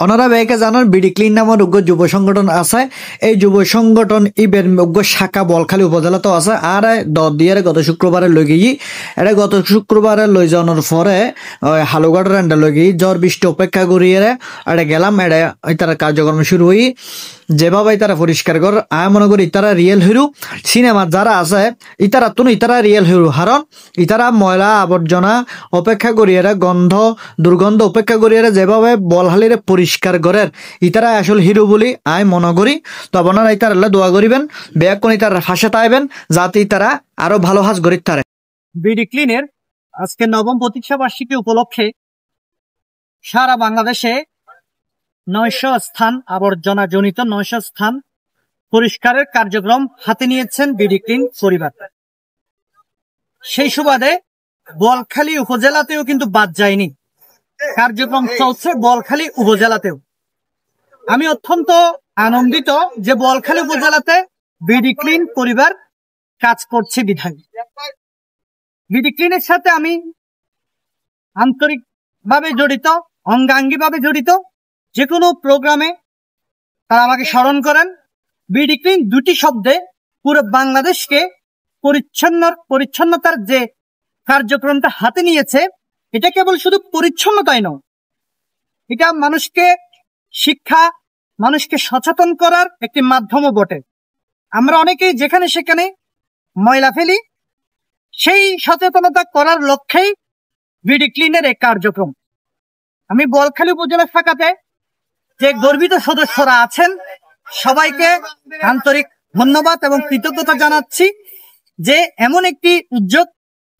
ওনারা ব্যাকে জানান বিডি ক্লিন নামের উগ্র যুব সংগঠন আছে। এই যুব সংগঠন ইবের উগ্র শাখা বলখালী উপজেলাতে আছে। আর দিয়ে গত শুক্রবারে লই গিয়ে এটা গত শুক্রবারে লই যাওয়ার পরে হালুঘাট রেন্ডা লই গিয়ে জ্বর বৃষ্টি অপেক্ষা করিয়ে এটা গেলাম। এটা তারা কার্যক্রম শুরু হই যেভাবে তারা পরিষ্কার কর আমি মনে করি ইতারা রিয়েল হিরো। সিনেমার যারা আছে ইতারা রিয়েল হিরো, কারণ ইতারা ময়লা আবর্জনা অপেক্ষা করিয়ে গন্ধ দুর্গন্ধ অপেক্ষা করিয়ে যেভাবে বলহালিরে পরিষ্কার করেন ইতারা আসল হিরো বলি আমি মনে করি। তো আপনারা ইতার দোয়া করিবেন, ব্যাগ কোন ইতার হাসে তাইবেন যাতে তারা আরো ভালো হাস গরিব তারে। বিডি ক্লিনের আজকে 9ম প্রতিষ্ঠা বার্ষিকী উপলক্ষে সারা বাংলাদেশে 900 স্থান আবর্জনা জনিত 900 স্থান পরিষ্কারের কার্যক্রম হাতে নিয়েছেন বিডি ক্লিন পরিবার। সেই সুবাদে বলখালী উপজেলাতেও কিন্তু বাদ যায়নি, কার্যক্রম চলছে বলখালী উপজেলাতেও। আমি অত্যন্ত আনন্দিত যে বলখালী উপজেলাতে বিডি ক্লিন পরিবার কাজ করছে বিধায়। বিডি ক্লিনের সাথে আমি আন্তরিকভাবে জড়িত, অঙ্গাঙ্গিভাবে জড়িত। যে কোনো প্রোগ্রামে তারা আমাকে স্মরণ করেন। বিডি ক্লিন দুটি শব্দে পুরো বাংলাদেশকে পরিচ্ছন্নতার যে কার্যক্রমটা হাতে নিয়েছে, এটা কেবল শুধু পরিচ্ছন্নতাই নয়, এটা মানুষকে শিক্ষা, মানুষকে সচেতন করার একটি মাধ্যমও বটে। আমরা অনেকেই যেখানে সেখানে ময়লা ফেলি, সেই সচেতনতা করার লক্ষ্যেই বিডি ক্লিনের এই কার্যক্রম। আমি বলখালী উপজেলা শাখাতে যে গর্বিত সদস্যরা আছেন সবাইকে আন্তরিক ধন্যবাদ এবং কৃতজ্ঞতা জানাচ্ছি যে এমন একটি উদ্যোগ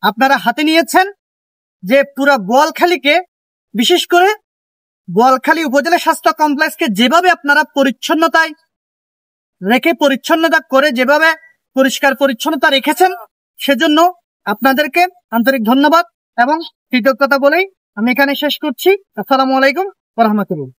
আপনারা হাতে নিয়েছেন যে পুরা বোয়ালখালীকে, বিশেষ করে বোয়ালখালী উপজেলা স্বাস্থ্য কমপ্লেক্সকে যেভাবে আপনারা পরিচ্ছন্নতায় রেখে পরিচ্ছন্নতা করে যেভাবে পরিষ্কার পরিচ্ছন্নতা রেখেছেন, সেজন্য আপনাদেরকে আন্তরিক ধন্যবাদ এবং কৃতজ্ঞতা বলেই আমি এখানে শেষ করছি। আসসালামু আলাইকুম ওয়া রাহমাতুল্লাহ।